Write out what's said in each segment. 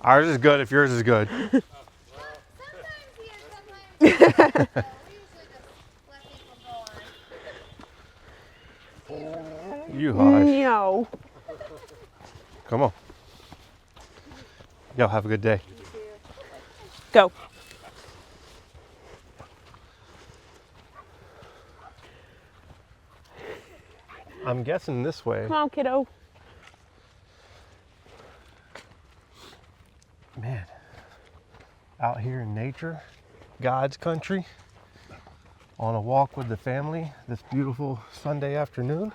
Ours is good if yours is good. Sometimes here, sometimes there. We usually just let people go on. You hush. No. Come on. Y'all have a good day. Go. I'm guessing this way. Come on, kiddo. Man, out here in nature, God's country, on a walk with the family this beautiful Sunday afternoon.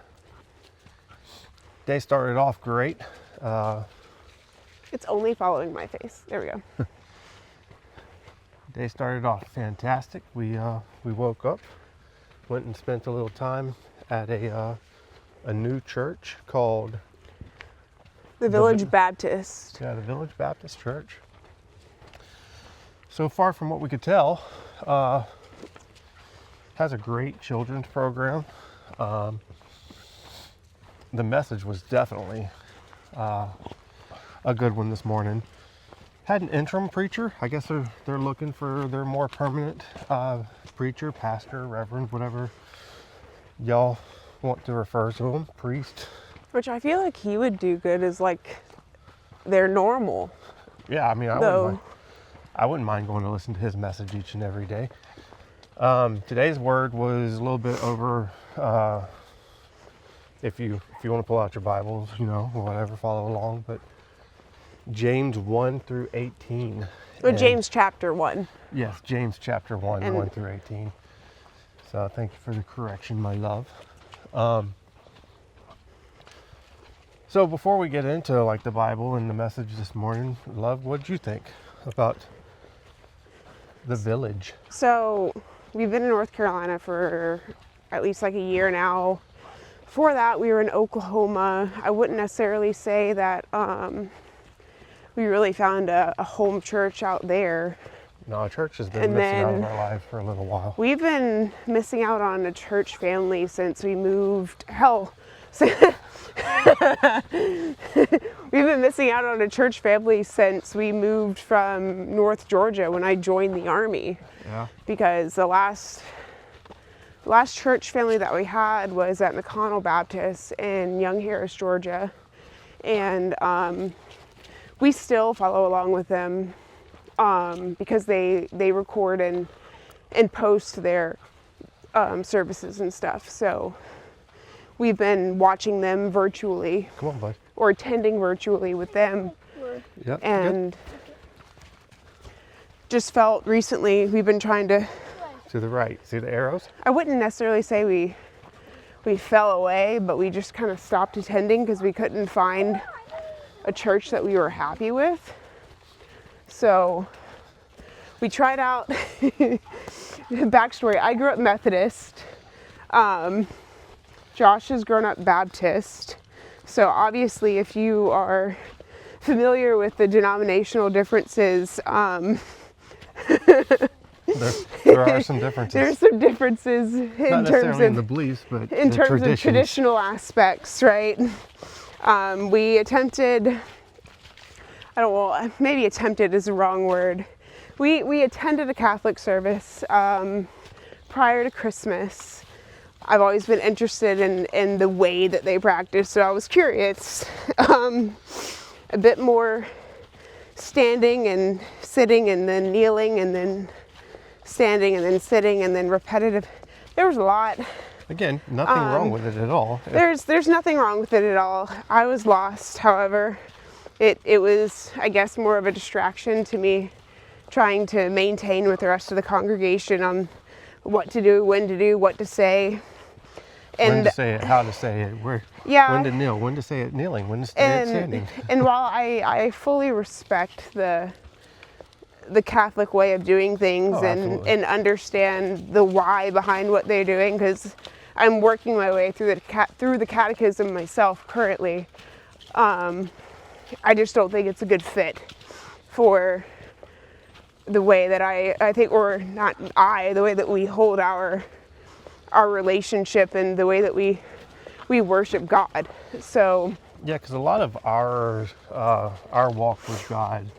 Day started off great. It's only following my face. There we go. Day started off fantastic. We woke up, went and spent a little time at a new church called The Village Baptist. the Village Baptist Church. So far from what we could tell, has a great children's program. The message was definitely a good one this morning. Had an interim preacher. I guess they're looking for their more permanent preacher, pastor, reverend, whatever y'all want to refer to him, priest. Which I feel like he would do good as like their normal. Yeah, I mean, I wouldn't mind going to listen to his message each and every day. Today's word was a little bit over. If you want to pull out your Bibles, whatever, follow along. But James 1 through 18. Or James chapter 1. Yes, James chapter 1, And 1 through 18. So thank you for the correction, my love. So before we get into like the Bible and the message this morning, love, what did you think about the village? So we've been in North Carolina for at least like a year now. Before that, we were in Oklahoma. I wouldn't necessarily say that we really found a home church out there. No, church has been And missing out of then our lives for a little while. We've been missing out on a church family since we moved. We've been missing out on a church family since we moved from North Georgia when I joined the Army. Yeah. Because the last church family that we had was at McConnell Baptist in Young Harris, Georgia. And we still follow along with them because they record and post their services and stuff. So we've been watching them virtually. Come on, bud. Or attending virtually with them. Yep. And just felt recently we've been trying to... To the right. See the arrows? I wouldn't necessarily say we fell away, but we just kind of stopped attending because we couldn't find a church that we were happy with. So we tried out... Backstory, I grew up Methodist. Josh has grown up Baptist. So obviously if you are familiar with the denominational differences, there are some differences. there's some differences in Not terms necessarily in of the beliefs, but in the terms of traditions. traditional aspects, right? We attempted, maybe attempted is the wrong word. We attended a Catholic service prior to Christmas. I've always been interested in the way that they practice, so I was curious. A bit more standing and sitting and then kneeling and then standing and then sitting and then repetitive. There was a lot. Again, nothing wrong with it at all. There's nothing wrong with it at all. I was lost, however. It was, I guess, more of a distraction to me trying to maintain with the rest of the congregation on what to do, when to do, what to say. And when to say it, how to say it, when to kneel, when to say it kneeling, when to say it standing. And while I fully respect the Catholic way of doing things and understand the why behind what they're doing, because I'm working my way through the catechism myself currently, I just don't think it's a good fit for the way that I think, or not the way that we hold our relationship and the way that we worship God. So yeah, because a lot of our walk with God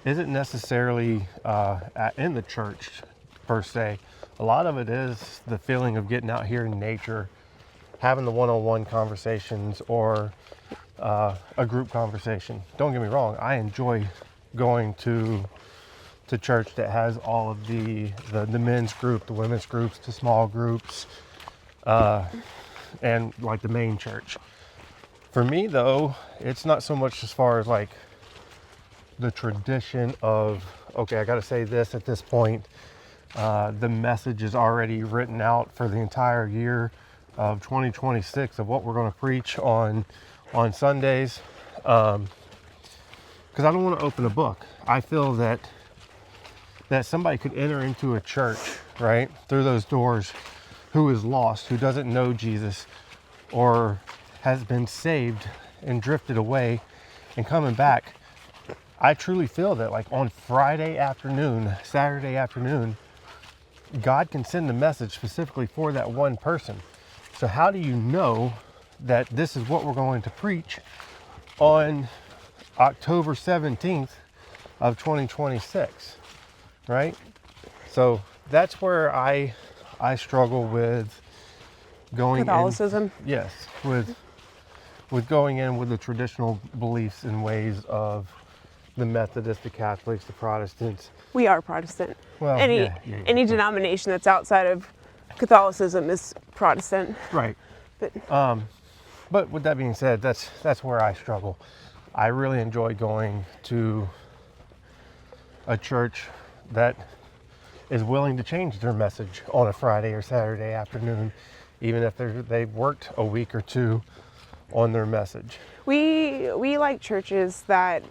isn't necessarily in the church per se. A lot of it is the feeling of getting out here in nature, having the one-on-one conversations or a group conversation. Don't get me wrong, I enjoy going to church that has all of the men's group, the women's groups, the small groups, and like the main church. For me though, it's not so much as far as like the tradition of, okay, I got to say this at this point. The message is already written out for the entire year of 2026 of what we're going to preach on Sundays. Because I don't want to open a book. I feel that somebody could enter into a church, right, through those doors, who is lost, who doesn't know Jesus, or has been saved and drifted away and coming back. I truly feel that like on Friday afternoon, Saturday afternoon, God can send a message specifically for that one person. So how do you know that this is what we're going to preach on October 17th of 2026, right? So that's where I struggle with going Catholicism. in. Yes, with going in with the traditional beliefs and ways of the Methodists, the Catholics, the Protestants. We are Protestant. Well, any denomination that's outside of Catholicism is Protestant. Right. But with that being said, that's where I struggle. I really enjoy going to a church that is willing to change their message on a Friday or Saturday afternoon, even if they've worked a week or two on their message. We like churches that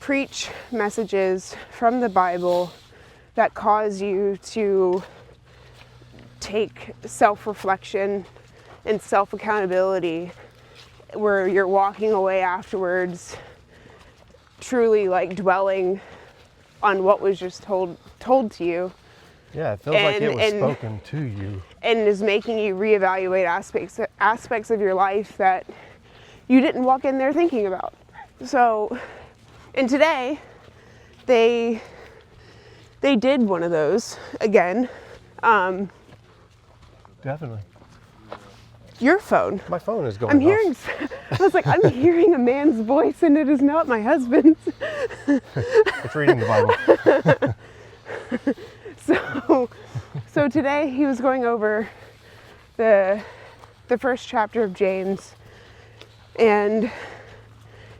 preach messages from the Bible that cause you to take self-reflection and self-accountability, where you're walking away afterwards truly like dwelling on what was just told to you. Yeah, it feels like it was spoken to you. And is making you reevaluate aspects of your life that you didn't walk in there thinking about. So, and today, they did one of those again. Definitely. Your phone. My phone is going I'm off. hearing, I was like, I'm hearing a man's voice and it is not my husband's. It's reading the Bible. So today he was going over the first chapter of James, and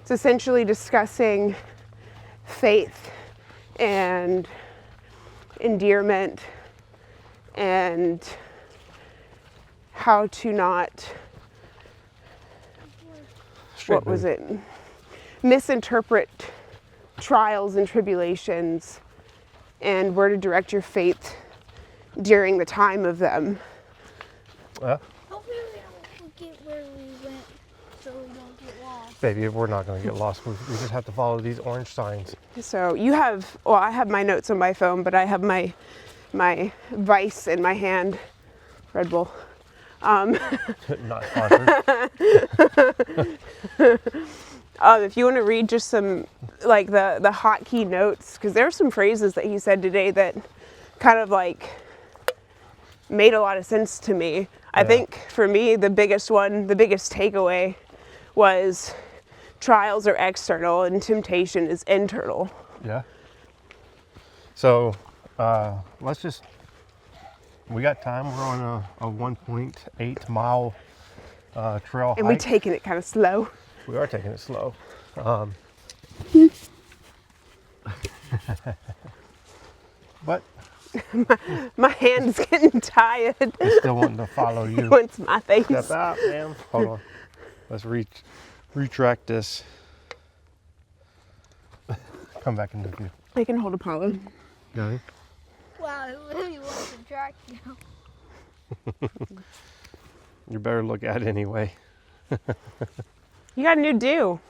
it's essentially discussing faith and endearment and how to not, what was it, misinterpret trials and tribulations, and where to direct your faith during the time of them. Hopefully we don't forget where we went so we don't get lost. Baby, we're not going to get lost. We just have to follow these orange signs. So you have, well, I have my notes on my phone, but I have my Vice in my hand, Red Bull. Not sponsored. If you want to read just some, like the hotkey notes, because there are some phrases that he said today that kind of like made a lot of sense to me. I think for me, the biggest takeaway was trials are external and temptation is internal. Yeah. So we got time. We're on a 1.8 mile trail And hike. we're taking it kind of slow. We are taking it slow. But My hand is getting tired. it's still wanting to follow you. It wants my face. Step out, ma'am. Hold on. Let's retract this. Come back into view. I can hold Apollo. Got it? Wow, it really was a track now. You better look at it anyway. You got a new do.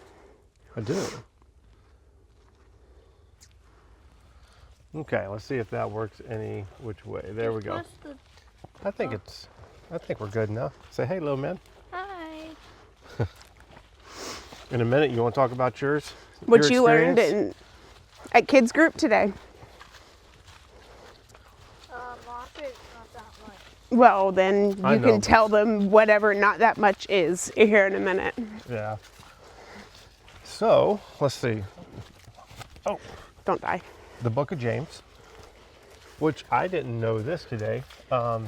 I do. Okay, let's see if that works any which way. There we go. Plus the- I think we're good now. Say hey, little man. Hi. In a minute, you want to talk about yours? What Your you learned experience? At kids group today. Lots of it's not that much. Well, then I you know. can tell them whatever not that much is here in a minute. Yeah. So, let's see. Oh, Don't die. the book of James, which I didn't know this today. Oh,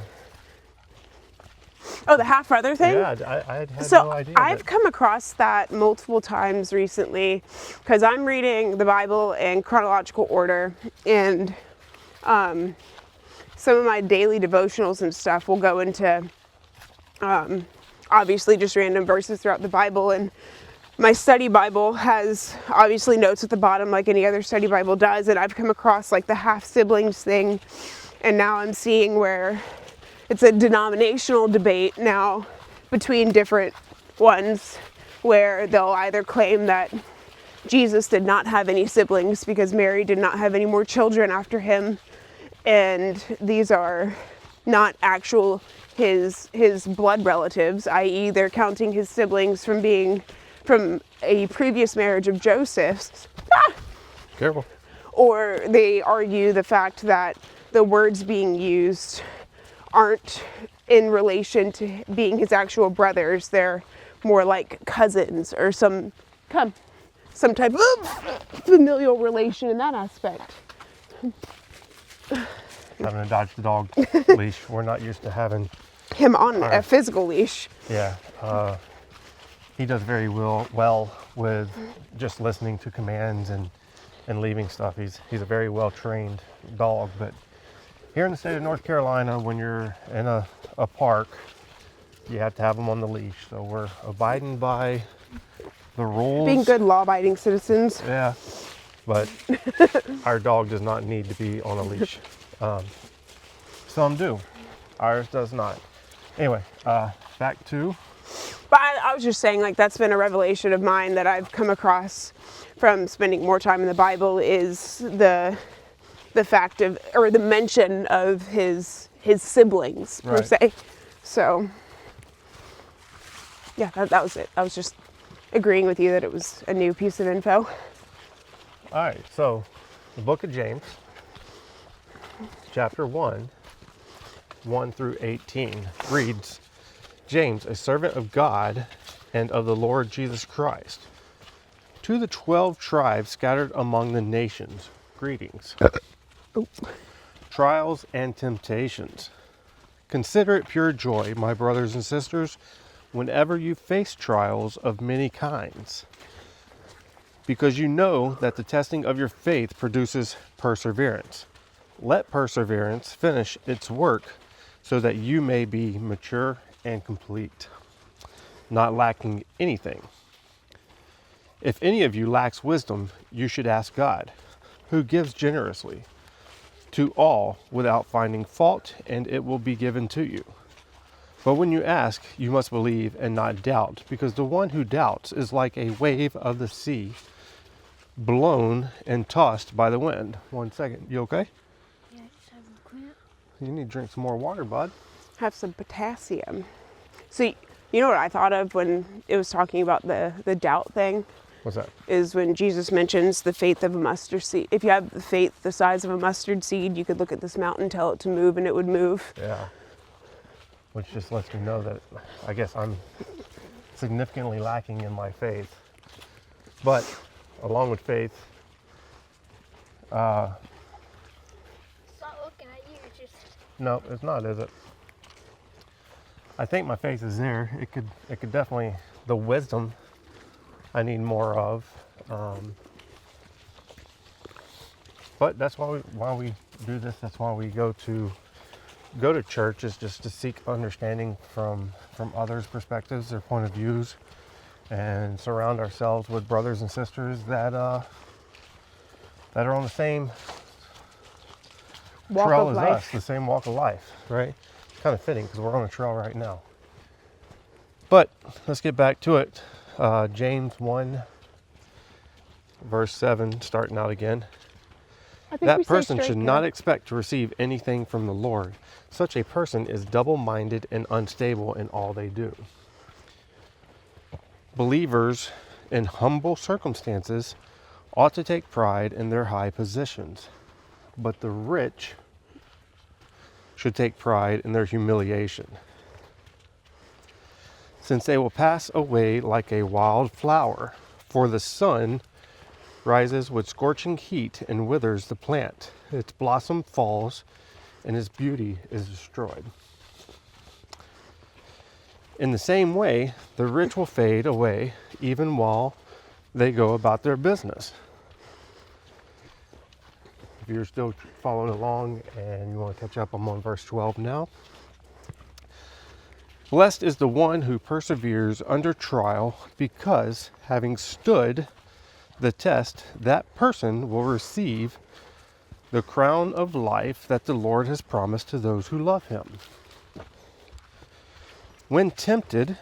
the half brother thing? Yeah, I had So no idea. I've that- come across that multiple times recently because I'm reading the Bible in chronological order, and some of my daily devotionals and stuff will go into obviously just random verses throughout the Bible, and my study Bible has obviously notes at the bottom like any other study Bible does, and I've come across like the half siblings thing, and now I'm seeing where it's a denominational debate now between different ones where they'll either claim that Jesus did not have any siblings because Mary did not have any more children after him, and these are not actual his blood relatives, i.e. they're counting his siblings from being from a previous marriage of Joseph's. Careful. Or they argue the fact that the words being used aren't in relation to being his actual brothers. They're more like cousins or some type of familial relation in that aspect. Having to dodge the dog leash. We're not used to having. Him on a Right. physical leash. Yeah. He does very well with just listening to commands and leaving stuff. He's a very well trained dog. But here in the state of North Carolina, when you're in a park, you have to have them on the leash. So we're abiding by the rules. Being good law-abiding citizens. Yeah, but our dog does not need to be on a leash. Some do. Ours does not. Anyway, back to... But I was just saying, like, that's been a revelation of mine that I've come across from spending more time in the Bible, is the fact of, or the mention of his siblings, per Right. se. So, yeah, that was it. I was just agreeing with you that it was a new piece of info. All right, so the book of James, chapter 1, 1 through 18, reads, James, a servant of God and of the Lord Jesus Christ, to the 12 tribes scattered among the nations, greetings. Trials and temptations. Consider it pure joy, my brothers and sisters, whenever you face trials of many kinds, because you know that the testing of your faith produces perseverance. Let perseverance finish its work so that you may be mature and complete, not lacking anything. If any of you lacks wisdom, you should ask God, who gives generously to all without finding fault, and it will be given to you. But when you ask, you must believe and not doubt, because the one who doubts is like a wave of the sea, blown and tossed by the wind. 1 second, you okay? Yeah, just having a cramp. You need to drink some more water, bud. Have some potassium. So, you know what I thought of when it was talking about the doubt thing? What's that? Is when Jesus mentions the faith of a mustard seed. If you have the faith the size of a mustard seed, you could look at this mountain, tell it to move, and it would move. Yeah. Which just lets me know that I guess I'm significantly lacking in my faith. But along with faith, It's not looking at you, it's just no, it's not, is it? I think my faith is there. It could definitely, the wisdom I need more of. But that's why we do this. That's why we go to church, is just to seek understanding from others' perspectives, their point of views, and surround ourselves with brothers and sisters that are on the same Walk trail of as life. us, the same walk of life, right? Kind of fitting because we're on a trail right now. But let's get back to it. James 1, verse 7, starting out again. I think we That say person straight should there. not expect to receive anything from the Lord. Such a person is double-minded and unstable in all they do. Believers in humble circumstances ought to take pride in their high positions, but the rich should take pride in their humiliation, since they will pass away like a wild flower, for the sun rises with scorching heat and withers the plant. Its blossom falls and its beauty is destroyed. In the same way, the rich will fade away even while they go about their business. If you're still following along and you want to catch up, I'm on verse 12 now. Blessed is the one who perseveres under trial, because having stood the test, that person will receive the crown of life that the Lord has promised to those who love him. When tempted,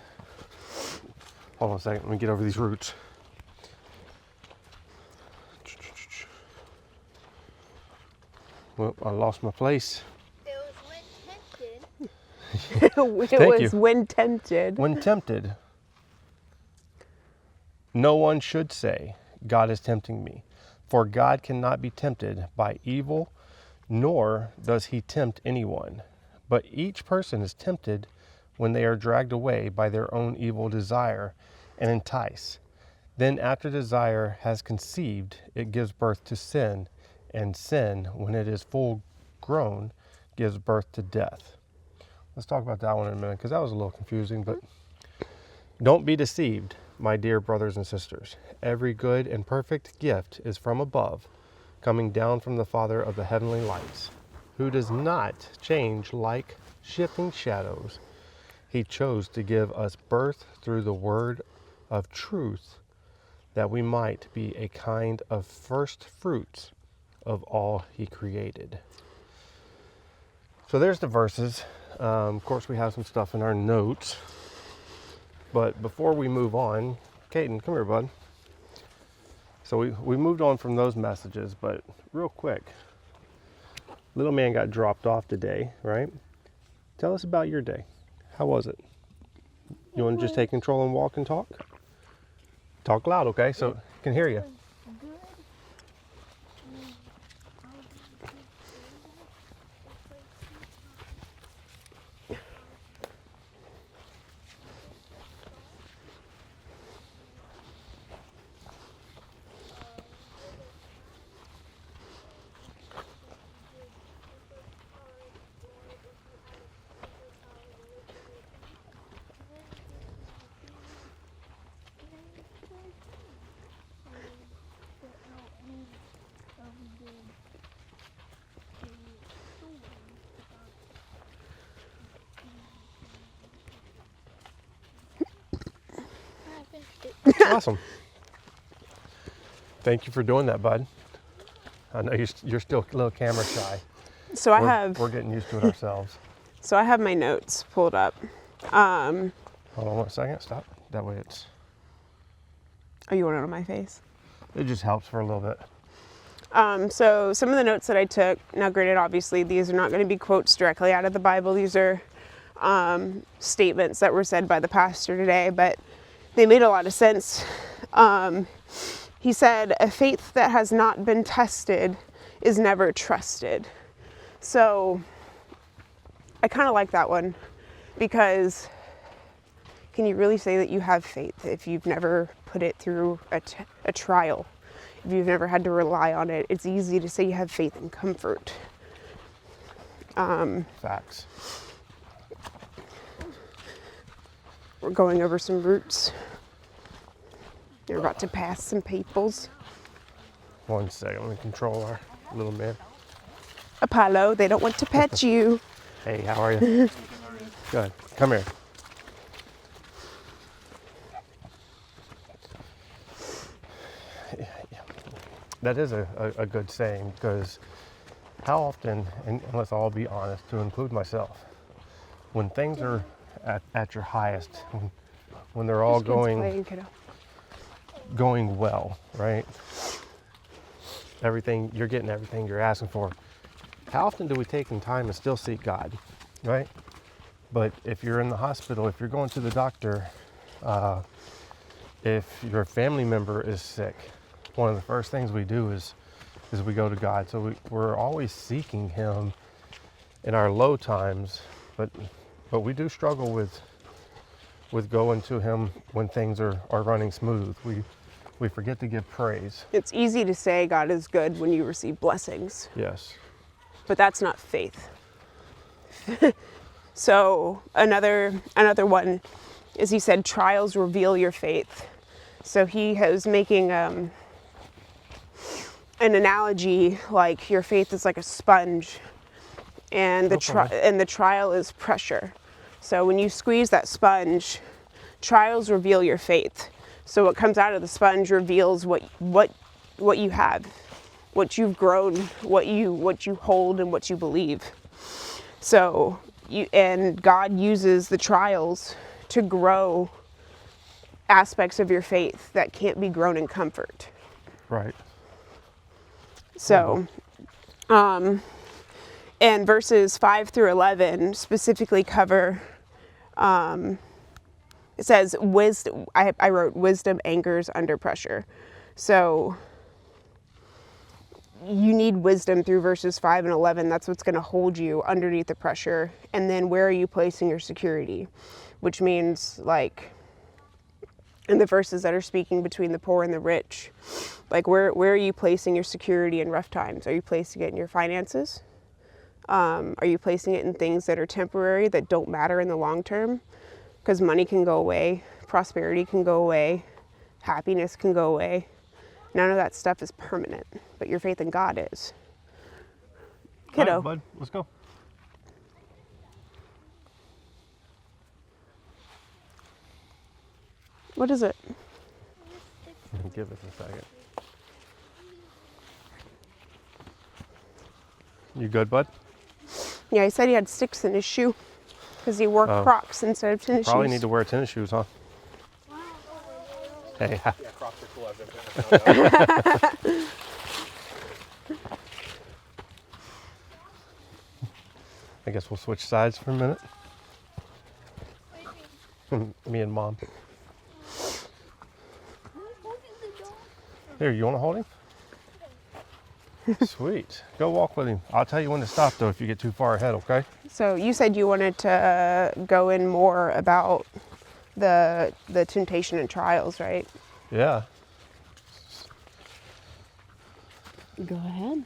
hold on a second, let me get over these roots. Well, I lost my place. It was when tempted. It Thank was you. when tempted. When tempted, no one should say, God is tempting me, for God cannot be tempted by evil, nor does he tempt anyone. But each person is tempted when they are dragged away by their own evil desire and entice. Then after desire has conceived, it gives birth to sin, and sin, when it is full grown, gives birth to death. Let's talk about that one in a minute, because that was a little confusing, but don't be deceived, my dear brothers and sisters. Every good and perfect gift is from above, coming down from the Father of the heavenly lights, who does not change like shifting shadows. He chose to give us birth through the word of truth, that we might be a kind of first fruits of all he created. So there's the verses. Of course, we have some stuff in our notes. But before we move on, Caden, come here, bud. So we moved on from those messages, but real quick, little man got dropped off today, right? Tell us about your day. How was it? You want to just take control and walk and talk? Talk loud, okay? So I can hear you. Good. Awesome. Thank you for doing that, bud. I know you're still a little camera shy. So We're getting used to it ourselves. I have my notes pulled up. Hold on 1 second. Stop. That way it's. Oh, you want it on my face? It just helps for a little bit. So some of the notes that I took, now granted, obviously these are not going to be quotes directly out of the Bible. These are statements that were said by the pastor today, but they made a lot of sense. He said, a faith that has not been tested is never trusted. So I kind of like that one, because can you really say that you have faith if you've never put it through a trial? If you've never had to rely on it, it's easy to say you have faith and comfort. Facts. We're going over some routes. You're about to pass some peoples. 1 second. Let me control our little man. Apollo, they don't want to pet you. Hey, how are you? Good. Come here. That is a good saying, because how often, and let's all be honest, to include myself, when things are at your highest, when they're all Just kids playing, kiddo. going well, right? Everything, you're getting everything you're asking for. How often do we take the time and still seek God, right? But if you're in the hospital, if you're going to the doctor, if your family member is sick, one of the first things we do is we go to God. So we're always seeking Him in our low times, but we do struggle with going to Him when things are running smooth. We forget to give praise. It's easy to say God is good when you receive blessings, Yes. but that's not faith. So another one is he said trials reveal your faith. So he was making an analogy like your faith is like a sponge, and the trial is pressure. So when you squeeze that sponge, trials reveal your faith. So what comes out of the sponge reveals what you have, what you've grown, what you hold, and what you believe. So God uses the trials to grow aspects of your faith that can't be grown in comfort. Right. So, and verses 5 through 11 specifically cover, it says wisdom, I wrote wisdom angers under pressure. So you need wisdom through verses 5 and 11. That's what's going to hold you underneath the pressure. And then where are you placing your security? Which means like in the verses that are speaking between the poor and the rich, like where are you placing your security in rough times? Are you placing it in your finances? Are you placing it in things that are temporary, that don't matter in the long term? Because money can go away, prosperity can go away, happiness can go away. None of that stuff is permanent, but your faith in God is. Kiddo. All right, bud, let's go. What is it? Give us a second. You good, bud? Yeah, he said he had sticks in his shoe because he wore Crocs instead of tennis Probably shoes. need to wear tennis shoes, huh? Hey. Yeah, Crocs are cool. I've never been I guess we'll switch sides for a minute. Me and Mom. Here, you want to hold him? Sweet. Go walk with him. I'll tell you when to stop, though, if you get too far ahead, okay? So you said you wanted to go in more about the temptation and trials, right? Yeah. Go ahead.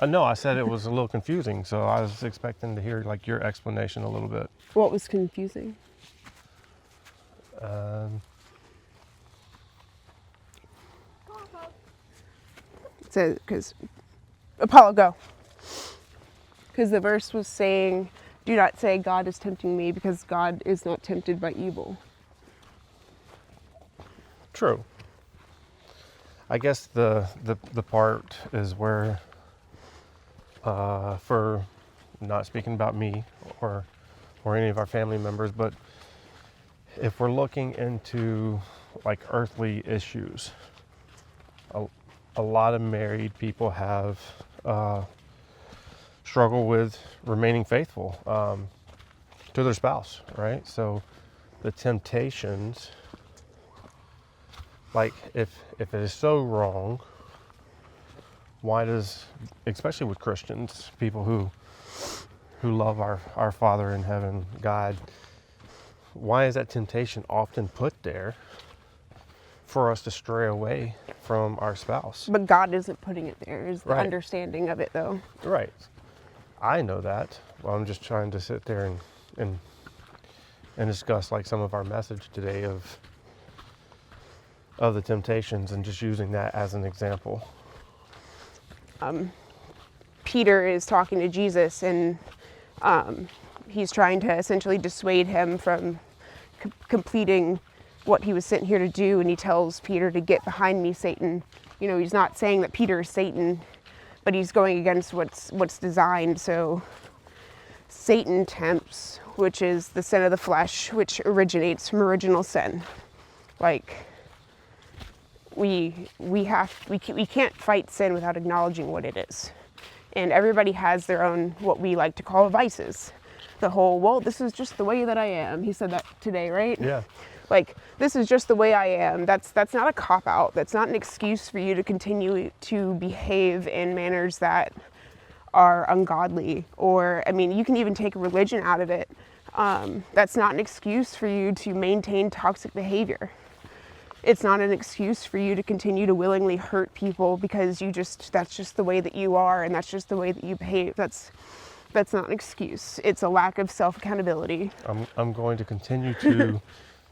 No, I said it was a little confusing, so I was expecting to hear, like, your explanation a little bit. What was confusing? So, because Apollo, go. Because the verse was saying, do not say God is tempting me, because God is not tempted by evil. True. I guess the part is where, for not speaking about me or any of our family members, but if we're looking into like earthly issues, a lot of married people have struggle with remaining faithful to their spouse, right? So the temptations, like if it is so wrong, why does, especially with Christians, people who love our Father in heaven, God, why is that temptation often put there for us to stray away from our spouse? But God isn't putting it there, is the Right. understanding of it, though. Right. I know that. Well, I'm just trying to sit there and discuss like some of our message today of the temptations and just using that as an example. Peter is talking to Jesus, and he's trying to essentially dissuade him from completing what he was sent here to do, and he tells Peter to get behind me, Satan. You know, he's not saying that Peter is Satan, but he's going against what's designed. So Satan tempts, which is the sin of the flesh, which originates from original sin. Like we can't fight sin without acknowledging what it is. And everybody has their own, what we like to call vices. The whole, well, this is just the way that I am. He said that today, right? Yeah. Like, this is just the way I am. That's not a cop-out. That's not an excuse for you to continue to behave in manners that are ungodly. Or, I mean, you can even take religion out of it. That's not an excuse for you to maintain toxic behavior. It's not an excuse for you to continue to willingly hurt people because that's just the way that you are and that's just the way that you behave. That's not an excuse. It's a lack of self-accountability. I'm going to continue to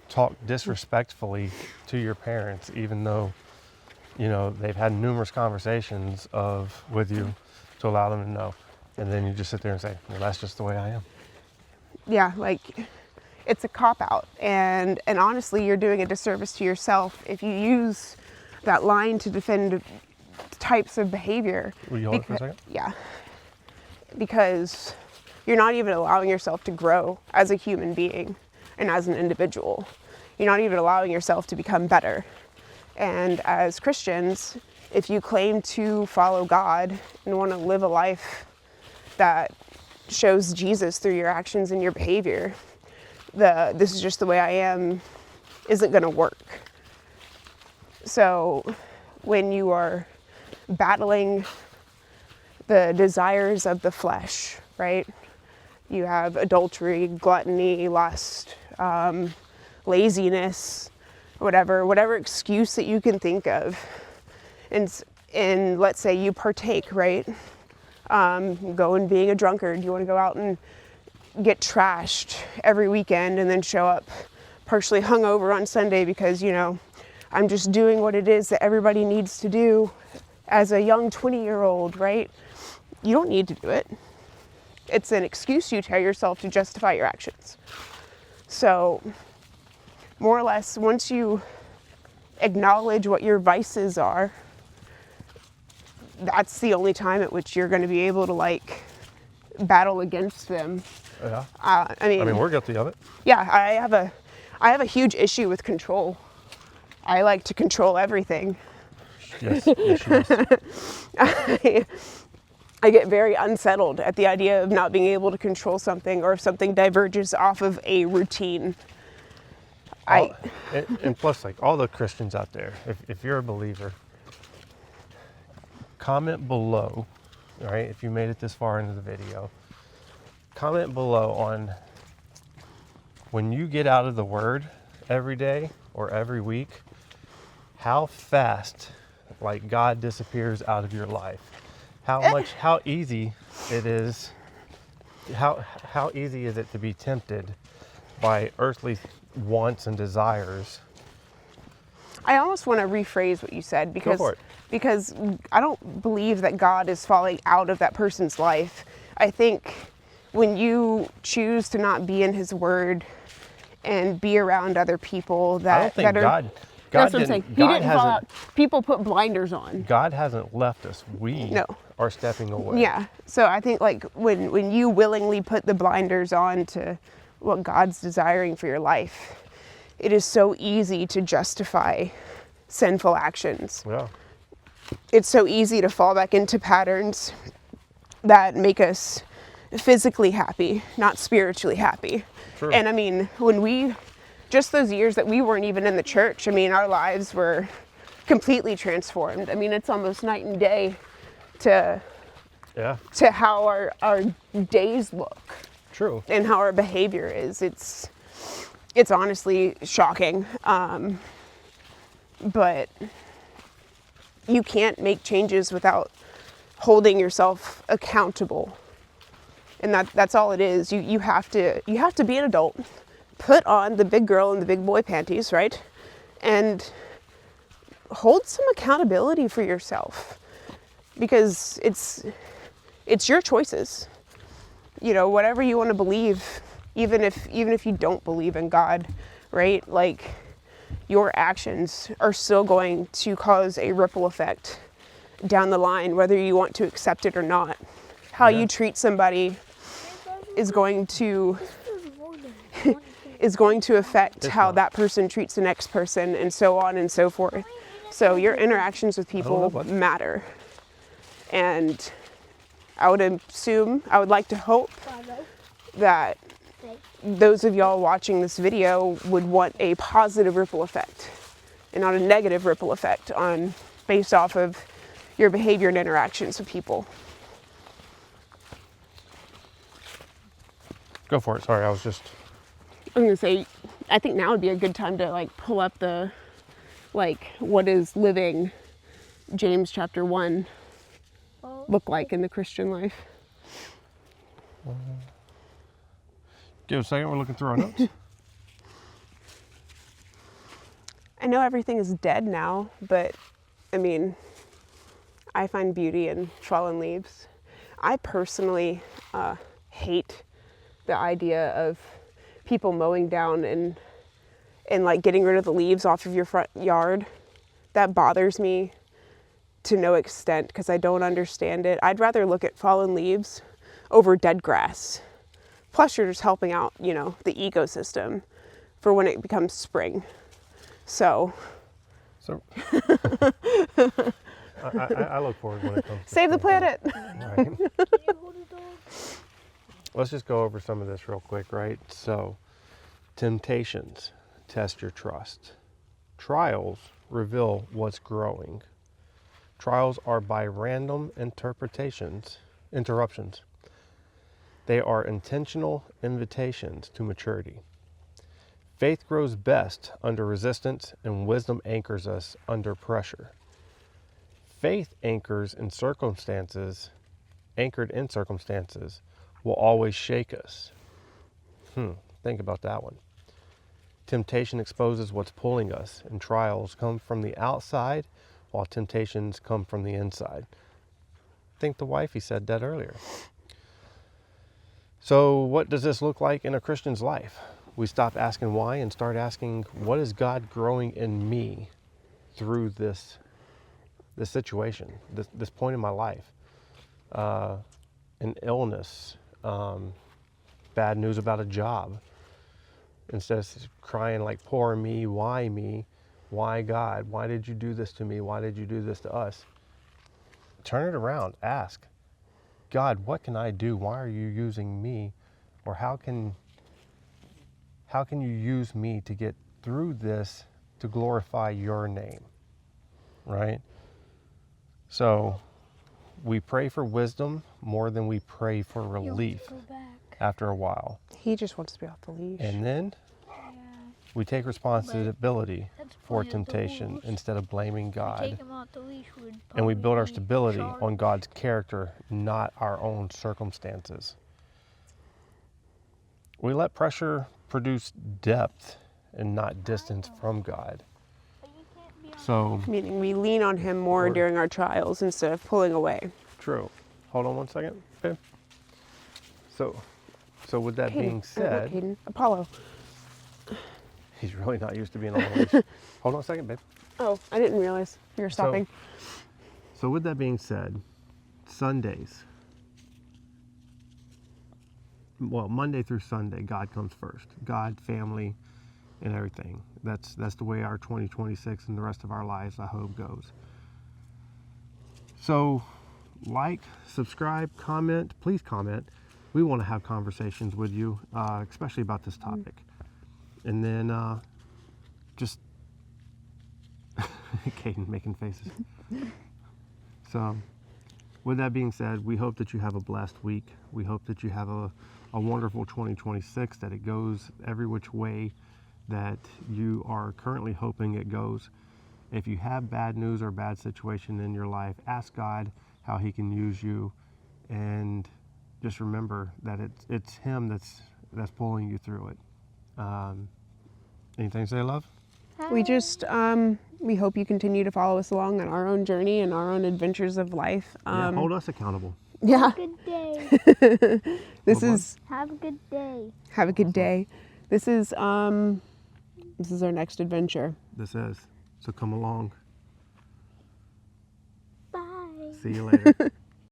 talk disrespectfully to your parents, even though, you know, they've had numerous conversations with you to allow them to know. And then you just sit there and say, well, that's just the way I am. Yeah, like, it's a cop-out, and honestly, you're doing a disservice to yourself if you use that line to defend types of behavior. Will you hold it for a second? Yeah, because you're not even allowing yourself to grow as a human being and as an individual. You're not even allowing yourself to become better. And as Christians, if you claim to follow God and want to live a life that shows Jesus through your actions and your behavior, this is just the way I am isn't going to work. So when you are battling the desires of the flesh, right? You have adultery, gluttony, lust, laziness, whatever excuse that you can think of. And let's say you partake, right? Go and being a drunkard. You want to go out and get trashed every weekend and then show up partially hungover on Sunday because, you know, I'm just doing what it is that everybody needs to do as a young 20-year-old, right? You don't need to do it. It's an excuse you tell yourself to justify your actions. So, more or less, once you acknowledge what your vices are, that's the only time at which you're going to be able to, like, battle against them. Yeah. I mean, we're guilty of it. Yeah, I have a huge issue with control. I like to control everything. Yes, yes. I get very unsettled at the idea of not being able to control something or if something diverges off of a routine. And plus, like, all the Christians out there, if you're a believer, comment below, all right, if you made it this far into the video, comment below on when you get out of the Word every day or every week, how fast, like, God disappears out of your life. How easy it is, how easy is it to be tempted by earthly wants and desires. I almost want to rephrase what you said because I don't believe that God is falling out of that person's life. I think when you choose to not be in His Word and be around other people that's what I'm saying. He didn't fall out. People put blinders on. God hasn't left us. We are stepping away. Yeah. So I think, like, when you willingly put the blinders on to what God's desiring for your life, it is so easy to justify sinful actions. Yeah. It's so easy to fall back into patterns that make us physically happy, not spiritually happy. True. And I mean, just those years that we weren't even in the church, I mean, our lives were completely transformed. I mean, it's almost night and day to how our days look. True. And how our behavior is. It's honestly shocking. But you can't make changes without holding yourself accountable. And that's all it is. You have to be an adult. Put on the big girl and the big boy panties, right? And hold some accountability for yourself. Because it's your choices. You know, whatever you want to believe, even if you don't believe in God, right? Like, your actions are still going to cause a ripple effect down the line, whether you want to accept it or not. How you treat somebody is going to affect how that person treats the next person, and so on and so forth. So your interactions with people matter. And I would like to hope that those of y'all watching this video would want a positive ripple effect and not a negative ripple effect on based off of your behavior and interactions with people. Go for it. Sorry, I was just. I'm gonna say, I think now would be a good time to like pull up the, like, what is living James chapter 1 look like in the Christian life? Give a second. We're looking through our notes. I know everything is dead now, but I mean, I find beauty in fallen leaves. I personally hate the idea of people mowing down and like getting rid of the leaves off of your front yard. That bothers me to no extent because I don't understand it. I'd rather look at fallen leaves over dead grass. Plus you're just helping out, you know, the ecosystem for when it becomes spring. So I look forward when it comes to save the planet. Right. Let's just go over some of this real quick, right? So, temptations test your trust. Trials reveal what's growing. Trials are by random interruptions. They are intentional invitations to maturity. Faith grows best under resistance, and wisdom anchors us under pressure. Faith anchored in circumstances, will always shake us. Think about that one. Temptation exposes what's pulling us, and trials come from the outside, while temptations come from the inside. I think the wifey said that earlier. So what does this look like in a Christian's life? We stop asking why and start asking, what is God growing in me through this situation, this point in my life? An illness, bad news about a job. Instead of crying like, poor me, why God? Why did you do this to me? Why did you do this to us? Turn it around, ask, God, what can I do? Why are you using me? Or how can you use me to get through this to glorify your name, right? So we pray for wisdom more than we pray for relief after a while. He just wants to be off the leash. And then we take responsibility for temptation instead of blaming God. And we build our stability on God's character, not our own circumstances. We let pressure produce depth and not distance from God. So, meaning we lean on him more during our trials instead of pulling away. True. Hold on one second, babe. So with that being said, Hayden, Apollo. he's really not used to being on the leash. Hold on a second, babe. Oh, I didn't realize you were stopping. So with that being said, Sundays, well, Monday through Sunday, God comes first. God, family, and everything. That's the way our 2026 and the rest of our lives, I hope, goes. So, like, subscribe, comment. Please comment. We want to have conversations with you, especially about this topic. And then just Caden making faces. So, with that being said, we hope that you have a blessed week. We hope that you have a wonderful 2026, that it goes every which way that you are currently hoping it goes. If you have bad news or bad situation in your life, ask God how he can use you, and just remember that it's him that's pulling you through it. Anything to say, love? We just, we hope you continue to follow us along on our own journey and our own adventures of life. Yeah, hold us accountable. Yeah. Have a good day. Have a good day. Have a good day. This is our next adventure. This is. So come along. Bye. See you later.